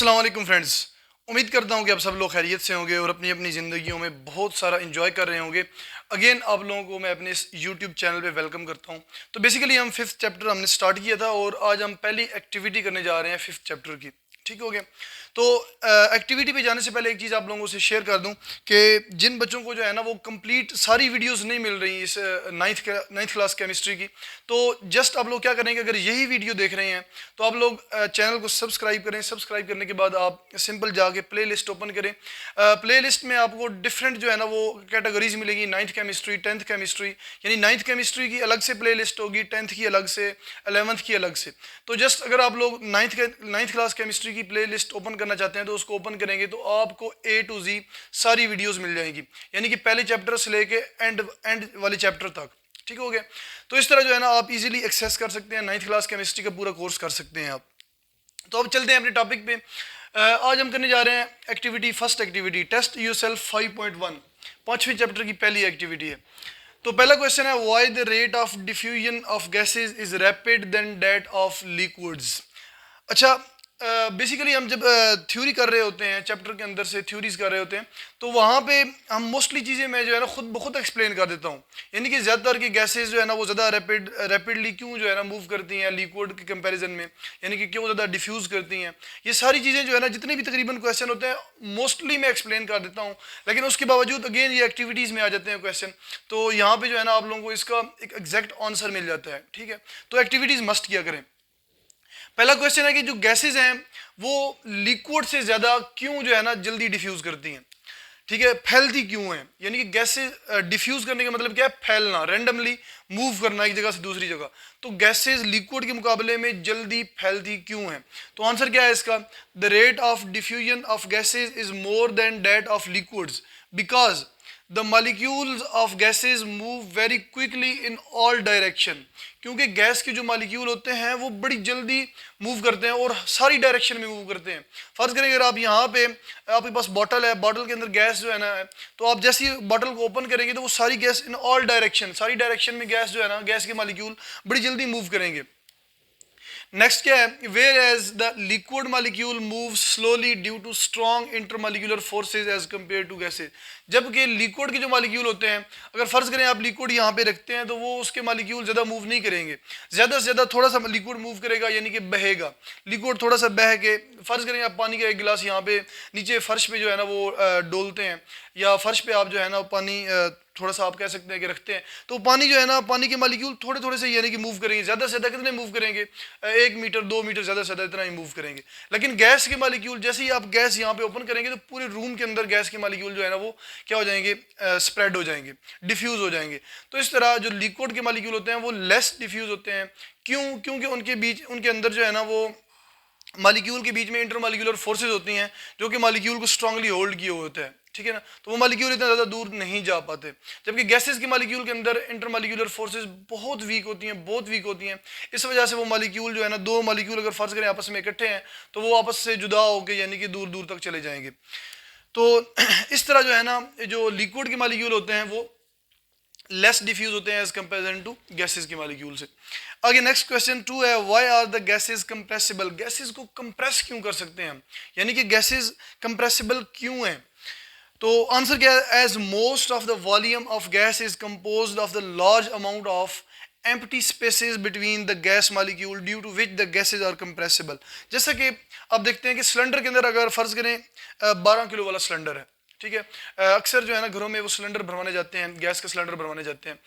अस्सलाम वालेकुम फ्रेंड्स। उम्मीद करता हूँ कि आप सब लोग खैरियत से होंगे और अपनी अपनी ज़िंदगियों में बहुत सारा इंजॉय कर रहे होंगे। अगेन आप लोगों को मैं अपने इस यूट्यूब चैनल पे वेलकम करता हूँ। तो बेसिकली हम फिफ्थ चैप्टर हमने स्टार्ट किया था और आज हम पहली एक्टिविटी करने जा रहे हैं फिफ्थ चैप्टर की। ठीक हो गया। तो एक्टिविटी पे जाने से पहले एक चीज़ आप लोगों से शेयर कर दूं कि जिन बच्चों को जो है ना वो कंप्लीट सारी वीडियोस नहीं मिल रही इस नाइन्थ क्लास केमिस्ट्री की, तो जस्ट आप लोग क्या करेंगे, अगर यही वीडियो देख रहे हैं तो आप लोग चैनल को सब्सक्राइब करें। सब्सक्राइब करने के बाद आप सिंपल जाके प्ले लिस्ट ओपन करें। प्ले लिस्ट में आपको डिफरेंट जो है ना वो कैटेगरीज मिलेगी, नाइन्थ केमिस्ट्री, टेंथ केमिस्ट्री, यानी नाइन्थ केमिस्ट्री की अलग से प्ले लिस्ट होगी, टेंथ की अलग से, 11th की अलग से। तो जस्ट अगर आप लोग नाइन्थ क्लास केमिस्ट्री की प्ले लिस्ट ओपन करना चाहते हैं तो उसको ओपन करेंगे तो आपको A to Z सारी वीडियोस मिल जाएंगी, यानी कि पहले चैप्टर से लेके एंड वाले चैप्टर तक। ठीक हो गया। तो इस तरह जो है ना आप इजीली एक्सेस कर सकते हैं, नाइन्थ क्लास केमिस्ट्री का पूरा कोर्स कर सकते हैं आप। तो अब चलते हैं अपने टॉपिक पे। आज हम करने जा रहे हैं activity, first activity test yourself 5.1, पांचवें चैप्टर की पहली एक्टिविटी है। तो पहला क्वेश्चन है, why the rate of diffusion of gases is rapid than that of liquids. अच्छा, बेसिकली हम जब थ्योरी कर रहे होते हैं, चैप्टर के अंदर से थ्योरीज कर रहे होते हैं, तो वहाँ पे हम मोस्टली चीज़ें मैं जो है ना खुद ब खुद एक्सप्लेन कर देता हूँ। यानी कि ज़्यादातर की गैसेज जो है ना वो ज़्यादा रैपिडली क्यों जो है ना मूव करती हैं लिक्विड के कंपैरिजन में, यानी कि क्यों ज़्यादा डिफ्यूज़ करती हैं। ये सारी चीज़ें जो है ना जितने भी तकरीबन क्वेश्चन होते हैं मोस्टली मैं एक्सप्लेन कर देता हूँ, लेकिन उसके बावजूद अगेन ये एक्टिविटीज़ में आ जाते हैं क्वेश्चन। तो यहाँ पर जो है ना आप लोगों को इसका एक एग्जैक्ट आंसर मिल जाता है। ठीक है, तो एक्टिविटीज़ मस्ट किया करें। पहला क्वेश्चन है कि जो गैसेज हैं वो लिक्विड से ज़्यादा क्यों जो है ना जल्दी डिफ्यूज करती हैं। ठीक है, फैलती क्यों हैं, यानी कि गैसेज डिफ्यूज करने का मतलब क्या है, फैलना, रैंडमली मूव करना एक जगह से दूसरी जगह। तो गैसेज लिक्विड के मुकाबले में जल्दी फैलती क्यों हैं। तो आंसर क्या है इसका, the rate of diffusion of gases is more than that of liquids because the molecules of gases move very quickly in all direction. क्योंकि गैस के जो मालिक्यूल होते हैं वो बड़ी जल्दी मूव करते हैं और सारी डायरेक्शन में मूव करते हैं। फर्ज करें अगर आप यहाँ पे आपके पास बॉटल है, बॉटल के अंदर गैस जो है ना है, तो आप जैसे ही बॉटल को ओपन करेंगे तो वो सारी गैस इन ऑल डायरेक्शन, सारी डायरेक्शन में गैस जो है ना, गैस के मालिक्यूल बड़ी जल्दी मूव करेंगे। नेक्स्ट क्या है, whereas the liquid molecule move slowly due to strong intermolecular forces as compare to gases. जबकि लिक्विड के जो मालिक्यूल होते हैं, अगर फर्ज करें आप लिक्विड यहाँ पे रखते हैं तो वो उसके मालिक्यूल ज़्यादा मूव नहीं करेंगे, ज़्यादा से ज़्यादा थोड़ा सा लिक्विड मूव करेगा, यानी कि बहेगा। लिक्विड थोड़ा सा बह के, फर्ज करें आप पानी का एक गिलास यहाँ पे नीचे फर्श पे जो है ना वो डोलते हैं, या फर्श पे आप जो है ना पानी थोड़ा सा आप कह सकते हैं कि रखते हैं, तो पानी जो है ना, पानी के मालिक्यूल थोड़े थोड़े से यानी कि मूव करेंगे। ज़्यादा से ज़्यादा कितने मूव करेंगे, 1 मीटर 2 मीटर, ज़्यादा से ज़्यादा इतना ही मूव करेंगे। लेकिन गैस के मालिक्यूल जैसे ही आप गैस यहाँ पे ओपन करेंगे तो पूरे रूम के अंदर गैस के मालिक्यूल जो है ना वो क्या हो जाएंगे, स्प्रेड हो जाएंगे, डिफ्यूज हो जाएंगे। तो इस तरह जो लिक्विड के मालिक्यूल होते हैं वो लेस डिफ्यूज होते हैं। क्यों, क्योंकि उनके बीच, उनके अंदर जो है ना वो मालिक्यूल के बीच में इंटरमालिक्यूलर फोर्सेज होती हैं जो कि मालिक्यूल को स्ट्रांगली होल्ड किए हुए होते हैं। ठीक है ना, तो वो मालिक्यूल इतना ज़्यादा दूर नहीं जा पाते। जबकि गैसेस के मालिक्यूल के अंदर इंटरमालिक्यूलर फोर्सेज बहुत वीक होती हैं, बहुत वीक होती हैं। इस वजह से वो मालिक्यूल जो है ना, दो मालिक्यूल अगर फर्ज करें आपस में इकट्ठे हैं तो वो आपस से जुदा होकर यानी कि दूर दूर तक चले जाएंगे। तो इस तरह जो है ना जो लिक्विड के मालिक्यूल होते हैं वो लेस डिफ्यूज होते हैं एज कंपेरिजन टू गैसेस के मालिक्यूल से। आगे नेक्स्ट क्वेश्चन 2 है, why are the gases compressible. Gases को कंप्रेस क्यों कर सकते हैं हम, यानी कि गैसेस कंप्रेसिबल क्यों हैं। तो आंसर क्या है, as most of the volume of gas is composed of the large amount of empty spaces between the gas molecule due to which the gases are compressible। जैसा कि आप देखते हैं कि सिलेंडर के अंदर अगर फर्ज करें 12 किलो वाला सिलेंडर है, ठीक है, अक्सर जो है ना घरों में वो सिलेंडर भरवाने जाते हैं, गैस का सिलेंडर भरवाने जाते हैं।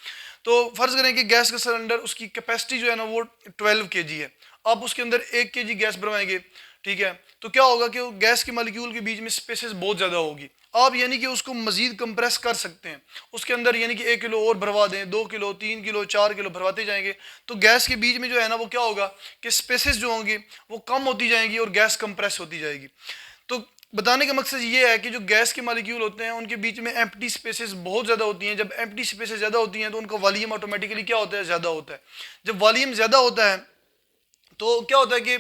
तो फर्ज करें कि गैस का सिलेंडर, उसकी कैपेसिटी जो है ना वो 12 kg है, आप उसके अंदर 1 kg गैस भरवाएंगे। ठीक है, तो क्या होगा कि गैस के मालिक्यूल के बीच में स्पेसेस बहुत ज़्यादा होगी। आप यानी कि उसको मजीद कंप्रेस कर सकते हैं, उसके अंदर यानी कि 1 किलो और भरवा दें, 2 किलो 3 किलो 4 किलो भरवाते जाएंगे, तो गैस के बीच में जो है ना वो क्या होगा कि स्पेसेस जो होंगी वो कम होती जाएंगी और गैस कंप्रेस होती जाएगी। तो बताने का मकसद ये है कि जो गैस के मालिक्यूल होते हैं उनके बीच में एम्प्टी स्पेसेस बहुत ज़्यादा होती हैं। जब एम्प्टी स्पेसेस ज़्यादा होती हैं तो उनका वॉल्यूम ऑटोमेटिकली क्या होता है, ज़्यादा होता है। जब वॉल्यूम ज़्यादा होता है तो क्या होता है कि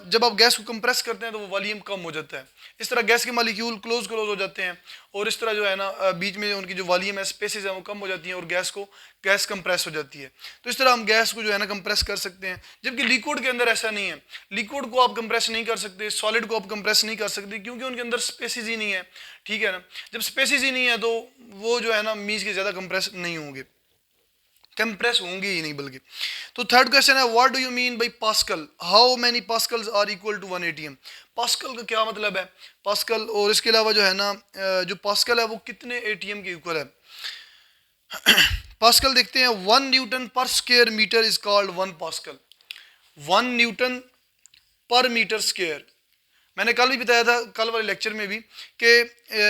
जब आप गैस को कंप्रेस करते हैं तो वो वॉल्यूम कम हो जाता है। इस तरह गैस के मॉलिक्यूल क्लोज क्लोज हो जाते हैं और इस तरह जो है ना बीच में उनकी जो वॉल्यूम है, स्पेसेस हैं, वो कम हो जाती हैं और गैस कंप्रेस हो जाती है। तो इस तरह हम गैस को जो है ना कंप्रेस कर सकते हैं, जबकि लिक्विड के अंदर ऐसा नहीं है। लिक्विड को आप कंप्रेस नहीं कर सकते, सॉलिड को आप कंप्रेस नहीं कर सकते, क्योंकि उनके अंदर स्पेसेस ही नहीं है। ठीक है ना, जब स्पेसेस ही नहीं है तो वो जो है ना मीन्स के ज़्यादा कंप्रेस नहीं होंगे, कंप्रेस होंगे ही नहीं बल्कि। तो थर्ड क्वेश्चन है, what do you mean by pascal, how many pascals are equal to 1 atm. Pascal का क्या मतलब है, पास्कल, और इसके अलावा जो है ना जो पास्कल है वो कितने एटीएम के इक्वल है। पास्कल देखते हैं, 1 newton per square metre is called 1 pascal. 1 newton per metre square, मैंने कल भी बताया था, कल वाले लेक्चर में भी, कि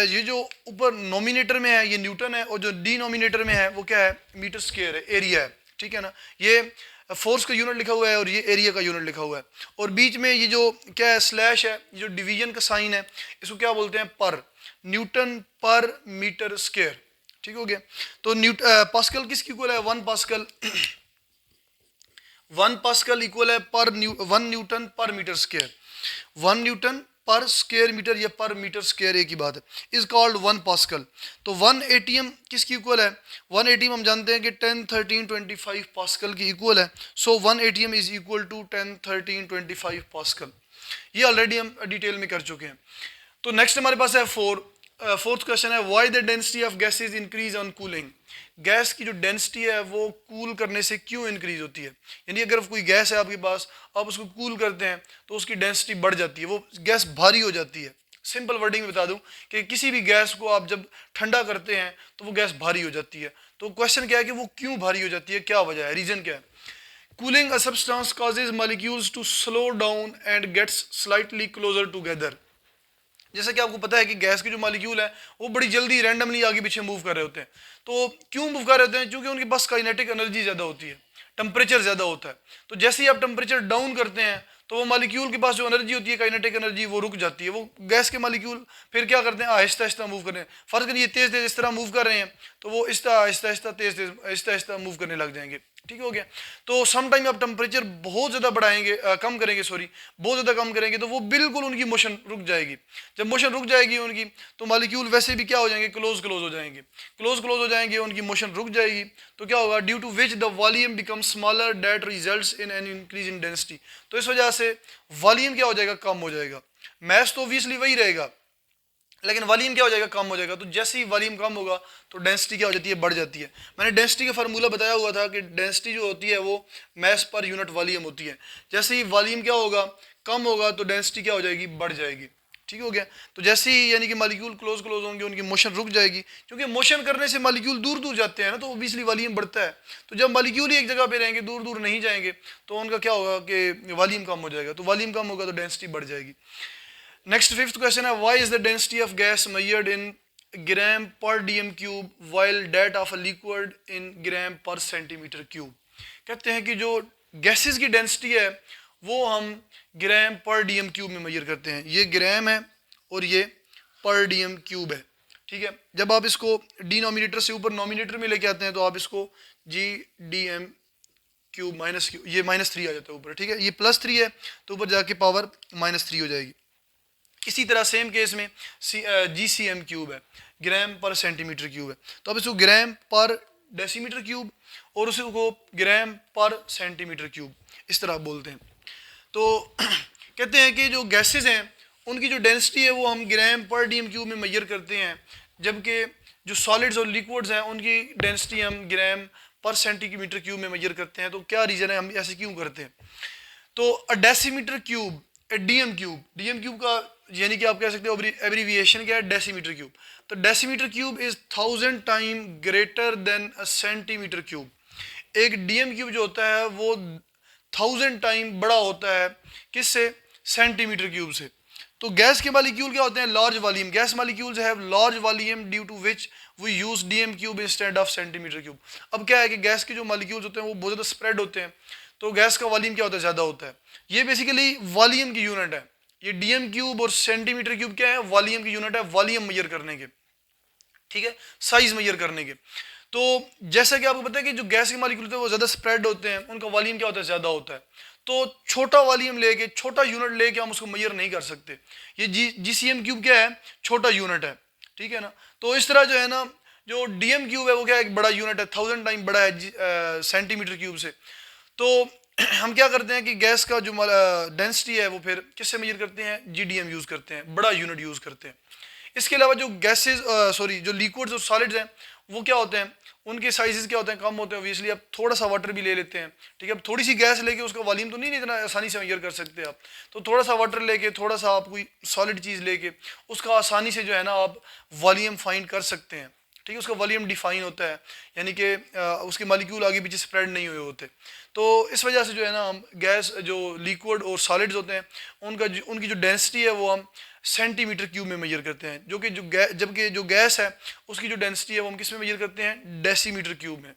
ये जो ऊपर नोमिनेटर में है ये न्यूटन है और जो डिनोमिनेटर में है वो क्या है, मीटर स्क्वायर है, एरिया है। ठीक है ना, ये फोर्स का यूनिट लिखा हुआ है और ये एरिया का यूनिट लिखा हुआ है, और बीच में ये जो क्या है स्लैश है, ये जो डिवीजन का साइन है, इसको क्या बोलते हैं, पर, न्यूटन पर मीटर स्क्वायर। ठीक हो गया। तो पास्कल किसकी इक्वल है, 1 पास्कल। 1 पास्कल इक्वल है 1 newton per metre square. 1 newton per square metre या पर मीटर स्क्वायर एक ही बात है, इज कॉल्ड 1 पास्कल। तो 1 एटीएम किसकी इक्वल है, 1 एटीएम हम जानते हैं कि 10 13 25 पास्कल की इक्वल है। So 1 atm is equal to 10 13 25 pascal. ये ऑलरेडी हम डिटेल में कर चुके हैं। तो नेक्स्ट हमारे पास है फोर्थ क्वेश्चन है, why the density of gases increase on cooling. Gas की जो डेंसिटी है वो कूल करने से क्यों इंक्रीज होती है। यानी अगर कोई गैस है आपके पास, आप उसको कूल करते हैं तो उसकी डेंसिटी बढ़ जाती है, वो गैस भारी हो जाती है। सिंपल वर्डिंग में बता दूं कि किसी भी गैस को आप जब ठंडा करते हैं तो वो गैस भारी हो जाती है। तो क्वेश्चन क्या है कि वो क्यों भारी हो जाती है, क्या वजह है, रीजन क्या है। Cooling a substance causes molecules to slow down and gets slightly closer together. जैसा कि आपको पता है कि गैस के जो मॉलिक्यूल है वो बड़ी जल्दी रैंडमली आगे पीछे मूव कर रहे होते हैं। तो क्यों मूव कर रहे होते हैं, क्योंकि उनके पास काइनेटिक एनर्जी ज़्यादा होती है, टेम्परेचर ज़्यादा होता है। तो जैसे ही आप टेम्परेचर डाउन करते हैं तो वो मॉलिक्यूल के पास जो एनर्जी होती है, काइनेटिक एनर्जी, वो रुक जाती है। वो गैस के मॉलिक्यूल फिर क्या करते हैं, आहिस्ता आहिस्ता मूव कर रहे हैं। फर्ज करिए तेज़ तेज़ इस तरह मूव कर रहे हैं तो वो आहिस्ता आहिस्ता तेज़ तेज़ आहिस्ता आहिस्ता मूव करने लग जाएंगे। ठीक हो गया। तो सम टाइम आप टेम्परेचर बहुत ज़्यादा बढ़ाएंगे, कम करेंगे, सॉरी बहुत ज़्यादा कम करेंगे, तो वो बिल्कुल उनकी मोशन रुक जाएगी। जब मोशन रुक जाएगी उनकी, तो मॉलिक्यूल वैसे भी क्या हो जाएंगे, क्लोज क्लोज हो जाएंगे। क्लोज क्लोज हो जाएंगे, उनकी मोशन रुक जाएगी, तो क्या होगा, due to which the volume become smaller that results in an increase in density. तो इस वजह से वॉल्यूम क्या हो जाएगा, कम हो जाएगा। मैस तो ऑब्वियसली वही रहेगा, लेकिन वॉल्यूम क्या हो जाएगा, कम हो जाएगा। तो जैसे ही वॉल्यूम कम होगा तो डेंसिटी क्या हो जाती है, बढ़ जाती है। मैंने डेंसिटी का फार्मूला बताया हुआ था कि डेंसिटी जो होती है वो मैस पर यूनिट वॉल्यूम होती है। जैसे ही वॉल्यूम क्या होगा, कम होगा, तो डेंसिटी क्या हो जाएगी, बढ़ जाएगी। ठीक हो गया। तो जैसे ही यानी कि मॉलिक्यूल क्लोज क्लोज होंगे, उनकी मोशन रुक जाएगी, क्योंकि मोशन करने से मॉलिक्यूल दूर दूर जाते हैं ना, तो ऑब्वियसली वॉल्यूम बढ़ता है। तो जब मॉलिक्यूल ही एक जगह पे रहेंगे, दूर दूर नहीं जाएंगे, तो उनका क्या होगा कि वॉल्यूम कम हो जाएगा। तो वॉल्यूम कम होगा तो डेंसिटी बढ़ जाएगी। नेक्स्ट फिफ्थ क्वेश्चन है, why is the density of gas measured in gram per DM cube while that of a liquid in gram per centimetre cube. कहते हैं कि जो गैसेस की डेंसिटी है वो हम ग्राम पर डीएम क्यूब में मेजर करते हैं। ये ग्राम है और ये पर डीएम क्यूब है। ठीक है। जब आप इसको डिनोमिनेटर से ऊपर नोमिनेटर में लेके आते हैं तो आप इसको g d m cube minus cube, ये -3 आ जाता है ऊपर। ठीक है, ये +3 है तो ऊपर जाके पावर -3 हो जाएगी। इसी तरह सेम केस में GCM क्यूब है, ग्राम पर सेंटीमीटर क्यूब है। तो अब इसको ग्राम पर डेसीमीटर क्यूब और उसको ग्राम पर सेंटीमीटर क्यूब इस तरह बोलते हैं। तो कहते हैं कि जो गैसेस हैं उनकी जो डेंसिटी है वो हम ग्राम पर डीएम क्यूब में मेजर करते हैं, जबकि जो सॉलिड्स और लिक्विड्स हैं उनकी डेंसिटी हम ग्राम पर सेंटीमीटर क्यूब में मेजर करते हैं। तो क्या रीज़न है, हम ऐसे क्यों करते हैं। तो अ डेसीमीटर क्यूब, डीएम क्यूब का यानी कि आप कह सकते हो एब्रीविएशन क्या है, डेसीमीटर क्यूब। तो decimetre cube is 1000 time greater than a centimetre cube. एक डीएम क्यूब जो होता है वो 1000 टाइम बड़ा होता है किससे, सेंटीमीटर क्यूब से। तो गैस के मॉलिक्यूल क्या होते हैं, large volume. Gas molecules have large volume due to which we use dm cube instead of centimetre cube. अब क्या है कि गैस के जो मॉलिक्यूल्स होते हैं वो बहुत ज़्यादा स्प्रेड होते हैं, तो गैस का वॉल्यूम क्या होता है, ज़्यादा होता है। ये बेसिकली वॉल्यूम की यूनिट है। ये डीएम क्यूब और सेंटीमीटर क्यूब क्या है, वॉल्यूम की यूनिट है, वॉल्यूम मेजर करने के। ठीक है, साइज मेजर करने के। तो जैसा कि आपको पता है कि जो गैस के मॉलिक्यूल होते हैं वो ज़्यादा स्प्रेड होते हैं, उनका वॉल्यूम क्या होता है, ज़्यादा होता है। तो छोटा वॉल्यूम लेके, छोटा यूनिट लेके हम उसको मेजर नहीं कर सकते। ये जीसीएम क्यूब क्या है, छोटा यूनिट है, ठीक है ना। तो इस तरह जो है ना, जो डीएम क्यूब है वो क्या है, एक बड़ा यूनिट है, 1000 टाइम बड़ा है सेंटीमीटर क्यूब से। तो हम क्या करते हैं कि गैस का जो डेंसिटी है वो फिर किससे मेजर करते हैं, जीडीएम यूज करते हैं, बड़ा यूनिट यूज करते हैं। इसके अलावा जो गैसेज जो लिक्विड्स और सॉलिड्स हैं वो क्या होते हैं, उनके साइजेस क्या होते हैं, कम होते हैं ऑब्वियसली। आप थोड़ा सा वाटर भी ले लेते हैं, ठीक है। अब थोड़ी सी गैस लेके उसका वॉल्यूम तो नहीं इतना आसानी से मेजर कर सकते आप, तो थोड़ा सा वाटर लेके, थोड़ा सा आप कोई सॉलिड चीज़ लेके उसका आसानी से जो है ना आप वॉल्यूम फाइंड कर सकते हैं, ठीक है। उसका वॉल्यूम डिफाइन होता है, यानी कि उसके मॉलिक्यूल आगे पीछे स्प्रेड नहीं हुए होते। तो इस वजह से जो है ना हम गैस, जो लिक्विड और सॉलिड्स होते हैं, उनकी जो डेंसिटी है वो हम सेंटीमीटर क्यूब में मेजर करते हैं, जबकि जो गैस है उसकी जो डेंसिटी है वो हम किस में मेजर करते हैं, डेसीमीटर क्यूब में।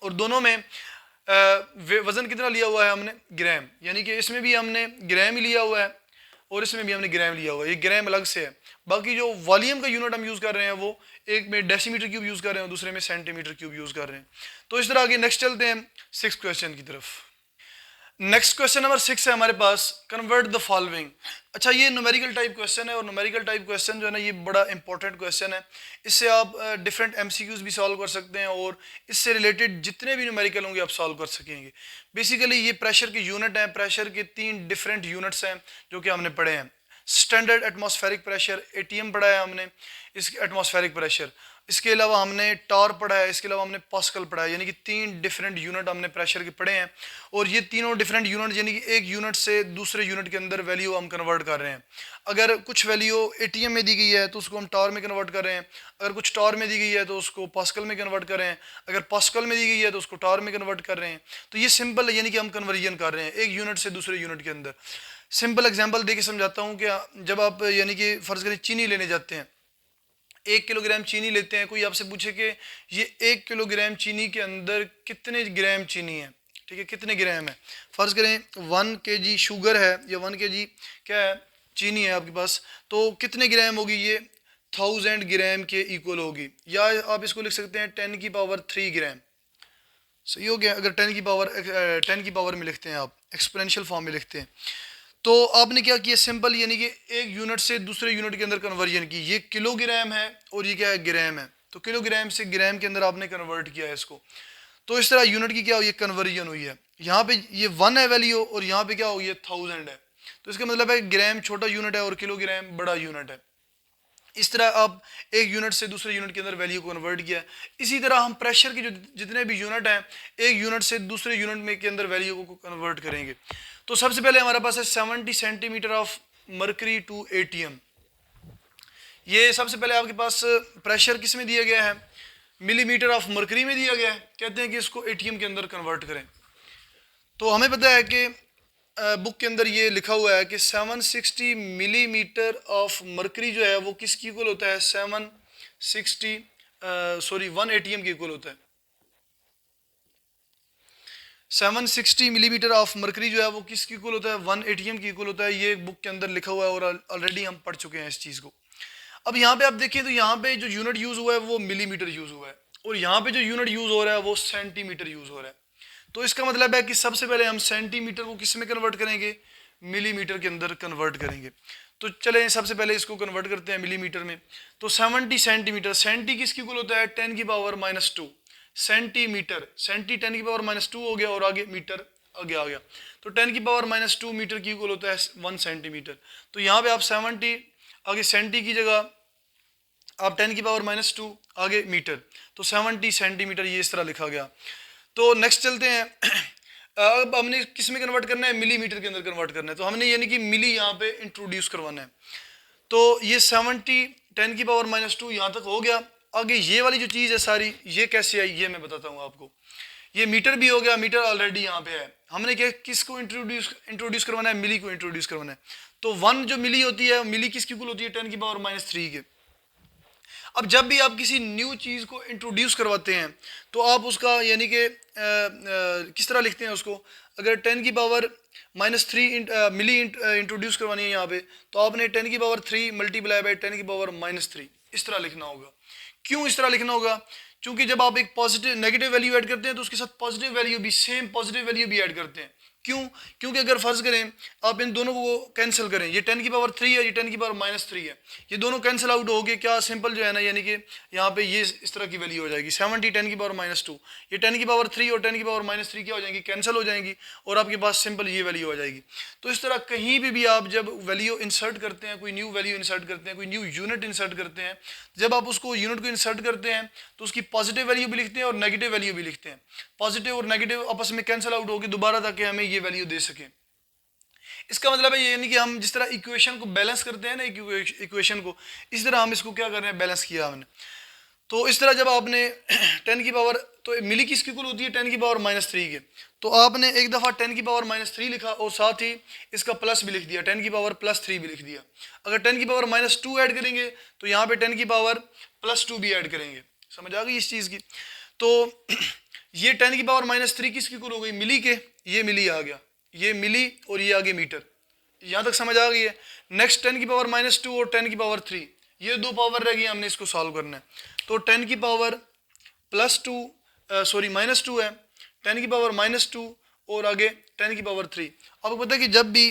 और दोनों में वजन कितना लिया हुआ है हमने, ग्राम, यानी कि इसमें भी हमने ग्राम ही लिया हुआ है और इसमें भी हमने ग्राम लिया हुआ है, ये ग्राम अलग से है। बाकी जो वॉल्यूम का यूनिट हम यूज़ कर रहे हैं वो एक में डेसीमीटर क्यूब यूज़ कर रहे हैं, दूसरे में सेंटीमीटर क्यूब यूज़ कर रहे हैं। तो इस तरह आगे नेक्स्ट चलते हैं 6 क्वेश्चन की तरफ। नेक्स्ट क्वेश्चन नंबर 6 है हमारे पास, कन्वर्ट द फॉलोइंग। अच्छा, ये न्यूमेरिकल टाइप क्वेश्चन है और न्यूमेरिकल टाइप क्वेश्चन जो है ना ये बड़ा इंपॉर्टेंट क्वेश्चन है। इससे आप डिफरेंट एमसीक्यूज भी सॉल्व कर सकते हैं और इससे रिलेटेड जितने भी न्यूमेरिकल होंगे आप सॉल्व कर सकेंगे। बेसिकली ये प्रेशर के यूनिट हैं, प्रेशर के 3 डिफरेंट यूनिट्स हैं जो कि हमने पढ़े हैं। स्टैंडर्ड एटमॉस्फेरिक प्रेशर एटीएम पढ़ा है हमने, इसके एटमॉस्फेरिक प्रेशर, इसके अलावा हमने टॉर पढ़ा है, इसके अलावा हमने पास्कल पढ़ा है, यानी कि 3 डिफरेंट यूनिट हमने प्रेशर के पढ़े हैं। और ये तीनों डिफरेंट यूनिट यानी कि एक यूनिट से दूसरे यूनिट के अंदर वैल्यू हम कन्वर्ट कर रहे हैं। अगर कुछ वैल्यू एटीएम में दी गई है तो उसको हम टॉर में कन्वर्ट कर रहे हैं, अगर कुछ टॉर में दी गई है तो उसको पास्कल में कन्वर्ट कर रहे हैं, अगर पास्कल में दी गई है तो उसको टॉर में कन्वर्ट कर रहे हैं। तो ये सिंपल है, यानी कि हम कन्वर्जन कर रहे हैं एक यूनिट से दूसरे यूनिट के अंदर। सिंपल एग्जाम्पल दे के समझाता हूँ कि जब आप यानी कि फ़र्ज़ करें चीनी लेने जाते हैं, 1 किलोग्राम चीनी लेते हैं, कोई आपसे पूछे कि ये 1 किलोग्राम चीनी के अंदर कितने ग्राम चीनी है, ठीक है, कितने ग्राम है। फ़र्ज़ करें 1 kg शुगर है या 1 kg क्या है, चीनी है आपके पास, तो कितने ग्राम होगी, ये 1000 ग्राम के इक्वल होगी। या आप इसको लिख सकते हैं 10 की पावर 3 ग्राम, सही हो गया। अगर 10 की पावर में लिखते हैं, आप एक्सपोनेंशियल फॉर्म में लिखते हैं, तो आपने क्या किया, सिंपल यानी कि एक यूनिट से दूसरे यूनिट के अंदर कन्वर्जन की। ये किलोग्राम है और ये क्या है, ग्राम है, तो किलोग्राम से ग्राम के अंदर आपने कन्वर्ट किया है इसको। तो इस तरह यूनिट की क्या हुई है, कन्वर्जन हुई है। यहाँ पे ये 1 है वैल्यू और यहाँ पे क्या हो, ये 1000 है। तो इसका मतलब है ग्राम छोटा यूनिट है और किलोग्राम बड़ा यूनिट है। इस तरह आप एक यूनिट से दूसरे यूनिट के अंदर वैल्यू को कन्वर्ट किया। इसी तरह हम प्रेशर के जो जितने भी यूनिट हैं, एक यूनिट से दूसरे यूनिट में के अंदर वैल्यू को कन्वर्ट करेंगे। तो सबसे पहले हमारे पास है 70 centimetre of mercury to atm. ये सबसे पहले आपके पास प्रेशर किस में दिया गया है, मिलीमीटर ऑफ मर्करी में दिया गया है। कहते हैं कि इसको एटीएम के अंदर कन्वर्ट करें। तो हमें पता है कि बुक के अंदर ये लिखा हुआ है कि 760 मिलीमीटर ऑफ मर्करी जो है वो किसकी इक्वल होता है, 1 एटीएम की इक्वल होता है। 760 मिलीमीटर ऑफ मर्करी जो है वो किसकी इक्वल होता है, 1 एटीएम की इक्वल होता है। ये बुक के अंदर लिखा हुआ है और ऑलरेडी हम पढ़ चुके हैं इस चीज़ को। अब यहाँ पे आप देखिए तो यहाँ पे जो यूनिट यूज़ हुआ है वो मिलीमीटर यूज़ हुआ है और यहाँ पे जो यूनिट यूज़ हो रहा है वो सेंटीमीटर यूज़ हो रहा है। तो इसका मतलब है कि सबसे पहले हम सेंटीमीटर को किस में कन्वर्ट करेंगे, मिलीमीटर के अंदर कन्वर्ट करेंगे। तो चलें सबसे पहले इसको कन्वर्ट करते हैं मिलीमीटर में। तो 70 सेंटीमीटर, सेंटी किसकी इक्वल होता है, 10 की पावर -2 सेंटीमीटर। सेंटी 10 की पावर -2 हो गया और आगे मीटर आगे आ गया। तो 10 की पावर -2 मीटर की इक्वल होता है 1 सेंटीमीटर। तो यहाँ पे आप 70 आगे सेंटी की जगह आप 10 की पावर -2 आगे मीटर, तो 70 सेंटीमीटर ये इस तरह लिखा गया। तो नेक्स्ट चलते हैं। अब हमने किस में कन्वर्ट करना है, मिलीमीटर के अंदर कन्वर्ट करना है। तो हमने यानी कि मिली यहाँ पे इंट्रोड्यूस करवाना है। तो ये 70 10 की पावर -2 यहाँ तक हो गया। आगे ये वाली जो चीज़ है सारी ये कैसे आई ये मैं बताता हूँ आपको। ये मीटर भी हो गया, मीटर ऑलरेडी यहाँ पे है। हमने क्या किसको इंट्रोड्यूस करवाना है, मिली को इंट्रोड्यूस करवाना है। तो 1 जो मिली होती है, मिली किसकी इक्वल होती है, 10 की पावर -3 के। अब जब भी आप किसी न्यू चीज़ को इंट्रोड्यूस करवाते हैं तो आप उसका यानी कि किस तरह लिखते हैं उसको। अगर 10 की पावर -3 मिली इंट्रोड्यूस करवानी है यहाँ पे, तो आपने 10 की पावर 3 मल्टीप्लाई बाई 10 की पावर -3 इस तरह लिखना होगा। क्यों इस तरह लिखना होगा, क्योंकि जब आप एक पॉजिटिव नेगेटिव वैल्यू ऐड करते हैं तो उसके साथ पॉजिटिव वैल्यू भी, सेम पॉजिटिव वैल्यू भी ऐड करते हैं। क्यों? क्योंकि अगर फ़र्ज़ करें आप इन दोनों को कैंसिल करें, ये 10 की पावर 3 है, ये 10 की पावर -3 है, ये दोनों कैंसिल आउट हो गए, क्या सिंपल जो है ना, यानी कि यहाँ पे ये इस तरह की वैल्यू हो जाएगी 70 10 की पावर -2, ये 10 की पावर 3 और 10 की पावर -3 क्या हो जाएंगी, कैंसिल हो जाएंगी और आपके पास सिंपल ये वैल्यू हो जाएगी। तो इस तरह कहीं भी आप जब वैल्यू इंसर्ट करते हैं, कोई न्यू वैल्यू इंसर्ट करते हैं, कोई न्यू यूनिट इंसर्ट करते हैं, जब आप उसको यूनिट को इंसर्ट करते हैं तो उसकी पॉजिटिव वैल्यू भी लिखते हैं और नेगेटिव वैल्यू भी लिखते हैं। पॉजिटिव और नेगेटिव आपस में कैंसिल आउट होकर दोबारा ताकि हमें ये वैल्यू दे सकें। इसका मतलब है ये यानी कि हम जिस तरह इक्वेशन को बैलेंस करते हैं ना, इक्वेशन को, इस तरह हम इसको क्या कर रहे हैं, बैलेंस किया हमने। तो इस तरह जब आपने 10 की पावर, तो मिली किसकी इक्वल होती है 10 की पावर -3 के, तो आपने एक दफ़ा 10 की पावर -3 लिखा और साथ ही इसका प्लस भी लिख दिया, 10 की पावर +3 भी लिख दिया। अगर 10 की पावर -2 ऐड करेंगे तो यहाँ पे 10 की पावर +2 भी ऐड करेंगे। समझ आ गई इस चीज़ की? तो ये 10 की पावर -3 किसकी इक्वल हो गई, मिली के, ये मिली आ गया, ये मिली और ये आगे मीटर। यहाँ तक समझ आ गई है? नेक्स्ट 10 की पावर -2 और 10 की पावर 3, ये दो पावर रह गई, हमने इसको सॉल्व करना है। तो 10 की पावर -2 है, 10 की पावर -2 और आगे 10 की पावर 3। आपको पता है कि जब भी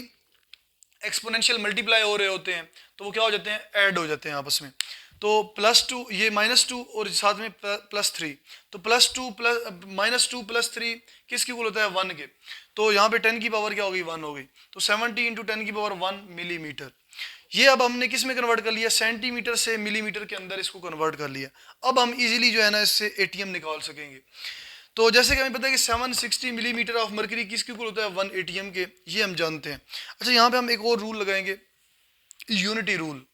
एक्सपोनेंशियल मल्टीप्लाई हो रहे होते हैं तो वो क्या हो जाते हैं, ऐड हो जाते हैं आपस में। तो +2, ये -2 और साथ में +3, तो +2 -2 +3 किसकी इक्वल होता है, 1 के। तो यहाँ पे 10 की पावर क्या हो गई, 1 हो गई। तो 70 × 10 की पावर 1 मिलीमीटर। ये अब हमने किस में कन्वर्ट कर लिया, सेंटीमीटर से मिलीमीटर के अंदर इसको कन्वर्ट कर लिया। अब हम इजीली जो है ना इससे एटीएम निकाल सकेंगे। तो जैसे कि हमें पता है कि 760 मिलीमीटर ऑफ मर्करी किसके इक्वल होता है, 1 एटीएम के, ये हम जानते हैं। अच्छा, यहाँ पे हम एक और रूल लगाएंगे, यूनिटी रूल,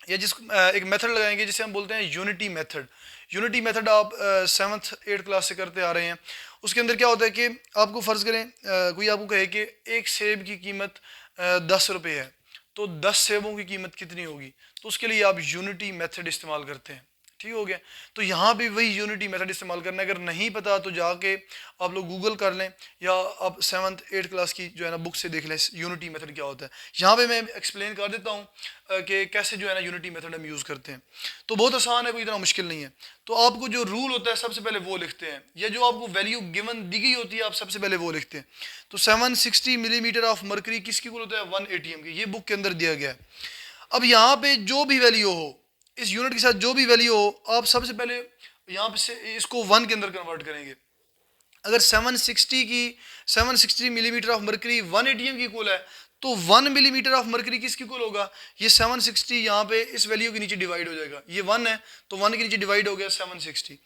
या जिस एक मेथड लगाएंगे जिसे हम बोलते हैं यूनिटी मेथड। यूनिटी मेथड आप 7th 8th क्लास से करते आ रहे हैं। उसके अंदर क्या होता है कि आपको फ़र्ज़ करें कोई आपको कहे कि एक सेब की कीमत 10 रुपये है, तो 10 सेबों की कीमत कितनी होगी, तो उसके लिए आप यूनिटी मेथड इस्तेमाल करते हैं। ठीक हो गया? तो यहाँ भी वही यूनिटी मेथड इस्तेमाल करना है। अगर नहीं पता तो जाके आप लोग गूगल कर लें या आप 7th 8th क्लास की जो है ना बुक से देख लें यूनिटी मेथड क्या होता है। यहाँ पे मैं एक्सप्लेन कर देता हूँ कि कैसे जो है ना यूनिटी मेथड हम यूज़ करते हैं। तो बहुत आसान है, कोई इतना मुश्किल नहीं है। तो आपको जो रूल होता है सबसे पहले वो लिखते हैं, या जो आपको वैल्यू गिवन दी गई होती है आप सबसे पहले वो लिखते हैं। तो 760 मिलीमीटर ऑफ मर्करी किसकी इक्वल होता है, 1 एटीएम की, ये बुक के अंदर दिया गया है। अब यहाँ पे जो भी वैल्यू हो, इस यूनिट के साथ जो भी वैल्यू हो, आप सबसे पहले यहाँ पे से इसको 1 के अंदर कन्वर्ट करेंगे। अगर 760 मिलीमीटर ऑफ मर्करी 1 एटीएम की इक्वल है तो 1 मिलीमीटर ऑफ मर्करी किसकी इक्वल होगा, ये 760 यहाँ पे इस वैल्यू के नीचे डिवाइड हो जाएगा। ये 1 है तो 1 के नीचे डिवाइड हो गया 760,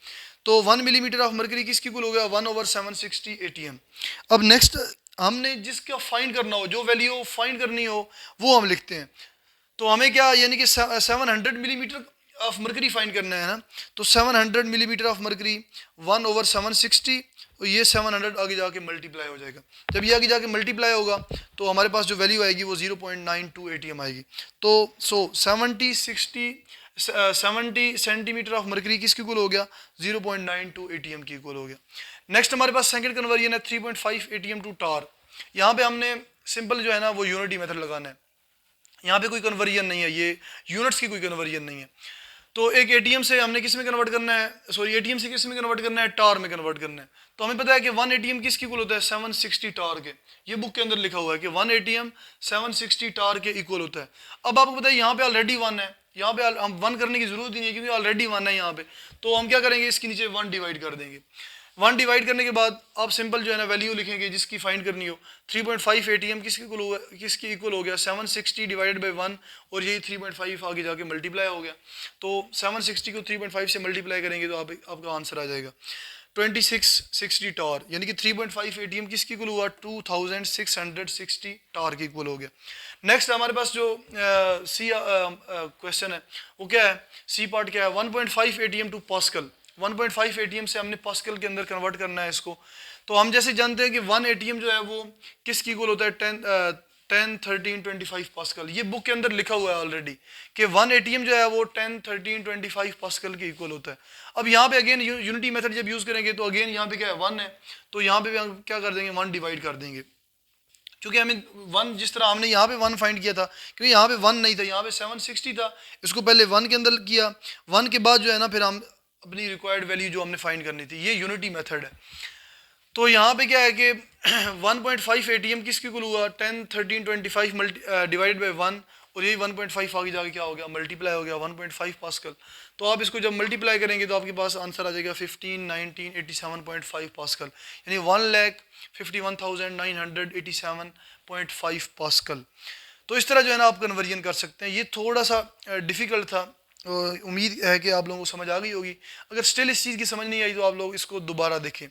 तो 1 मिलीमीटर ऑफ मर्करी किसकी इक्वल हो गया, 1/760 एटीएम। अब नेक्स्ट हमने जिसका फाइंड करना हो, जो वैल्यू फाइंड करनी हो वो हम लिखते हैं। तो हमें क्या, यानी कि 700 मिलीमीटर ऑफ मर्करी फाइंड करना है ना, तो 700 मिलीमीटर ऑफ मर्करी 1/760, तो ये 700 आगे जाके मल्टीप्लाई हो जाएगा। जब ये आगे जाके मल्टीप्लाई होगा तो हमारे पास जो वैल्यू आएगी वो 0.92 एटीएम आएगी। तो 70 सेंटीमीटर ऑफ मर्करी किसकी इक्वल हो गया, 0.92 एटीएम की इक्वल हो गया। नेक्स्ट हमारे पास सेकंड कन्वर्जन है 3.5 एटीएम टू टार। यहाँ पे हमने सिंपल जो है ना वो यूनिटी मेथड लगाना है। यहाँ पे कोई कन्वर्जन नहीं है, ये यूनिट्स की कोई कन्वर्जन नहीं है। तो एक एटीएम से हमने किस में कन्वर्ट करना है, सॉरी एटीएम से किस में कन्वर्ट करना है, टार में कन्वर्ट करना है। तो हमें पता है कि 1 एटीएम किसकी इक्वल होता है, 760 टार के। ये बुक के अंदर लिखा हुआ है कि 1 एटीएम 760 टार के इक्वल होता है। अब आपको पता है यहाँ पे ऑलरेडी 1 है, यहाँ पे हम 1 करने की जरूरत ही नहीं है क्योंकि ऑलरेडी 1 है यहाँ पे। तो हम क्या करेंगे, इसके नीचे 1 डिवाइड कर देंगे। 1 डिवाइड करने के बाद आप सिंपल जो है ना वैल्यू लिखेंगे जिसकी फाइंड करनी हो। 3.5 एटीएम किसकी इक्वल हो गया 760 डिवाइडेड बाई 1, और यही 3.5 आगे जाके मल्टीप्लाई हो गया। तो 760 को 3.5 से मल्टीप्लाई करेंगे तो आपका आंसर आ जाएगा 2660 टार, यानी कि 3.5 एटीएम किसकी इक्वल हुआ, 2660 टार की इक्वल हो गया। नेक्स्ट हमारे पास जो सी क्वेश्चन है वो क्या है, सी पार्ट क्या है, 1.5 एटीएम टू पास्कल। 1.5 एटीएम से हमने पास्कल के अंदर कन्वर्ट करना है इसको। तो हम जैसे जानते हैं कि 1 एटीएम जो है वो किसकी इक्वल होता है, 10 13 25 पास्कल। ये बुक के अंदर लिखा हुआ है ऑलरेडी कि 1 एटीएम जो है वो 10 13 25 पास्कल के इक्वल होता है। अब यहाँ पे अगेन यूनिटी मेथड जब यूज़ करेंगे तो अगेन यहाँ पे क्या है 1 है, तो यहाँ पे भी हम क्या कर देंगे 1 डिवाइड कर देंगे, क्योंकि हमें 1 जिस तरह हमने यहाँ पे 1 फाइंड किया था, क्योंकि यहाँ पे 1 नहीं था, यहाँ पे 760 था, इसको पहले 1 के अंदर किया, 1 के बाद जो है ना फिर हम अपनी रिक्वायर्ड वैल्यू जो हमने फाइंड करनी थी, ये यूनिटी मेथड है। तो यहाँ पे क्या है कि 1.5 ATM किसके इक्वल हुआ 10 13 25 डिवाइडेड बाई 1, और यही 1.5 आगे जाके क्या हो गया मल्टीप्लाई हो गया 1.5 पास्कल। तो आप इसको जब मल्टीप्लाई करेंगे तो आपके पास आंसर आ जाएगा 15,1987.5 पास्कल, यानी 1,51,987.5 पास्कल। तो इस तरह जो है ना आप कन्वर्जन कर सकते हैं। ये थोड़ा सा डिफ़िकल्ट था, उम्मीद है कि आप लोगों को समझ आ गई होगी। अगर स्टिल इस चीज़ की समझ नहीं आई तो आप लोग इसको दोबारा देखें।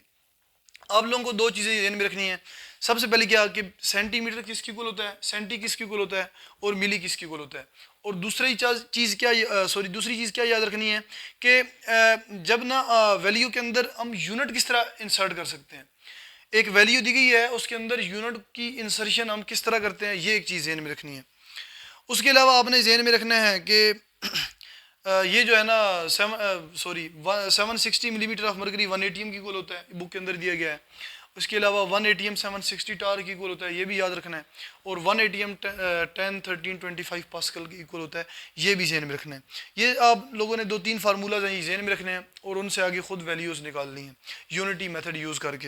आप लोगों को दो चीज़ें ध्यान में रखनी है। सबसे पहले क्या कि सेंटीमीटर किसके इक्वल होता है, सेंटी किसके इक्वल होता है, और मिली किसके इक्वल होता है। और दूसरी चीज़ क्या दूसरी चीज़ क्या याद रखनी है कि जब ना वैल्यू के अंदर हम यूनिट किस तरह इंसर्ट कर सकते हैं। एक वैल्यू दी गई है, उसके अंदर यूनिट की इंसर्शन हम किस तरह करते हैं, ये एक चीज़ ध्यान में रखनी है। उसके अलावा आपने ध्यान में रखना है कि ये जो है ना 760 मिलीमीटर ऑफ मरकरी 1 ATM की इक्वल होता है, बुक के अंदर दिया गया है। उसके अलावा 1 ATM 760 टार की इक्वल होता है, ये भी याद रखना है। और 1 ATM 10 13 25 पास्कल की इक्वल होता है, ये भी ज़हन में रखना है। ये आप लोगों ने 2-3 फार्मूलाज हैं, ज़हन में रखने हैं और उनसे आगे खुद वैल्यूज़ निकालनी है यूनिटी मेथड यूज़ करके।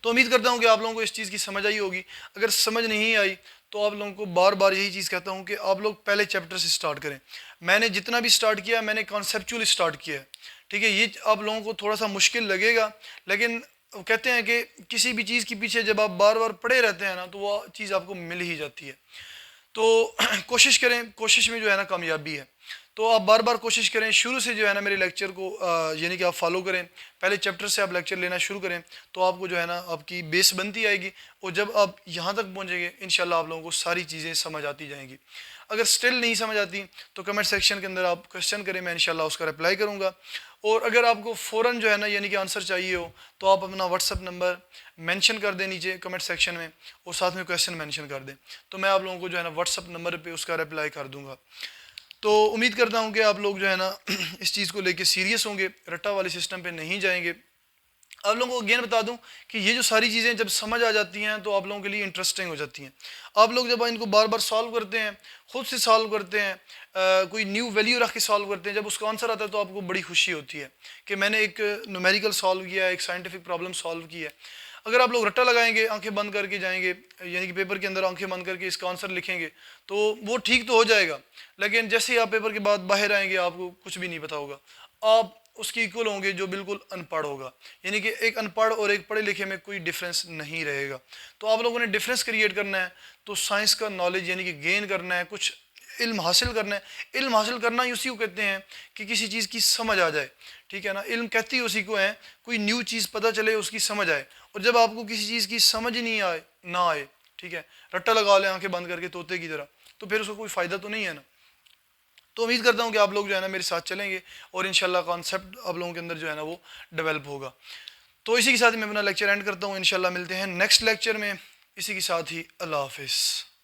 तो उम्मीद करता हूँ कि आप लोगों को इस चीज़ की समझ आई होगी। अगर समझ नहीं आई तो आप लोगों को बार बार यही चीज़ कहता हूँ कि आप लोग पहले चैप्टर से स्टार्ट करें। मैंने जितना भी स्टार्ट किया मैंने कॉन्सेप्चुअल स्टार्ट किया है, ठीक है। ये आप लोगों को थोड़ा सा मुश्किल लगेगा, लेकिन कहते हैं कि किसी भी चीज़ के पीछे जब आप बार बार पड़े रहते हैं ना तो वो चीज़ आपको मिल ही जाती है। तो कोशिश करें, कोशिश में जो है ना कामयाबी है। तो आप बार बार कोशिश करें, शुरू से जो है ना मेरे लेक्चर को यानी कि आप फॉलो करें, पहले चैप्टर से आप लेक्चर लेना शुरू करें तो आपको जो है ना आपकी बेस बनती आएगी। और जब आप यहाँ तक पहुँचेंगे इंशाल्लाह आप लोगों को सारी चीज़ें समझ आती जाएंगी। अगर स्टिल नहीं समझ आती तो कमेंट सेक्शन के अंदर आप क्वेश्चन करें, मैं इंशाल्लाह उसका रिप्लाई करूँगा। और अगर आपको फ़ौरन जो है ना यानी कि आंसर चाहिए हो तो आप अपना व्हाट्सअप नंबर मेंशन कर दें नीचे कमेंट सेक्शन में, और साथ में क्वेश्चन मेंशन कर दें, तो मैं आप लोगों को जो है ना व्हाट्सअप नंबर पे उसका रिप्लाई कर दूंगा। तो उम्मीद करता हूँ कि आप लोग जो है ना इस चीज़ को लेके सीरियस होंगे, रट्टा वाले सिस्टम पे नहीं जाएंगे। आप लोगों को अगेन बता दूं कि ये जो सारी चीज़ें जब समझ आ जाती हैं तो आप लोगों के लिए इंटरेस्टिंग हो जाती हैं। आप लोग जब इनको बार बार सॉल्व करते हैं, खुद से सॉल्व करते हैं, कोई न्यू वैल्यू रख के सॉल्व करते हैं, जब उसका आंसर आता है तो आपको बड़ी खुशी होती है कि मैंने एक न्यूमेरिकल सॉल्व किया है, एक साइंटिफिक प्रॉब्लम सॉल्व की है। अगर आप लोग रट्टा लगाएंगे, आंखें बंद करके जाएंगे, यानी कि पेपर के अंदर आंखें बंद करके इसका आंसर लिखेंगे तो वो ठीक तो हो जाएगा, लेकिन जैसे ही आप पेपर के बाद बाहर आएंगे आपको कुछ भी नहीं पता होगा। आप उसके इक्वल होंगे जो बिल्कुल अनपढ़ होगा, यानी कि एक अनपढ़ और एक पढ़े लिखे में कोई डिफरेंस नहीं रहेगा। तो आप लोगों ने डिफरेंस क्रिएट करना है, तो साइंस का नॉलेज यानी कि गेन करना है, कुछ इल्म हासिल करना है। इल्म हासिल करना ही उसी को कहते हैं कि किसी चीज़ की समझ आ जाए, ठीक है ना। इल्म कहती उसी को है कोई न्यू चीज़ पता चले, उसकी समझ आए। और जब आपको किसी चीज़ की समझ ही नहीं आए ना आए, ठीक है, रट्टा लगा ले आंखें बंद करके तोते की तरह, तो फिर उसका कोई फ़ायदा तो नहीं है ना। तो उम्मीद करता हूँ कि आप लोग जो है ना मेरे साथ चलेंगे और इंशाल्लाह कॉन्सेप्ट आप लोगों के अंदर जो है ना वो डेवलप होगा। तो इसी के साथ ही मैं अपना लेक्चर एंड करता हूँ। इंशाल्लाह मिलते हैं नेक्स्ट लेक्चर में। इसी के साथ ही अल्लाह हाफिज़।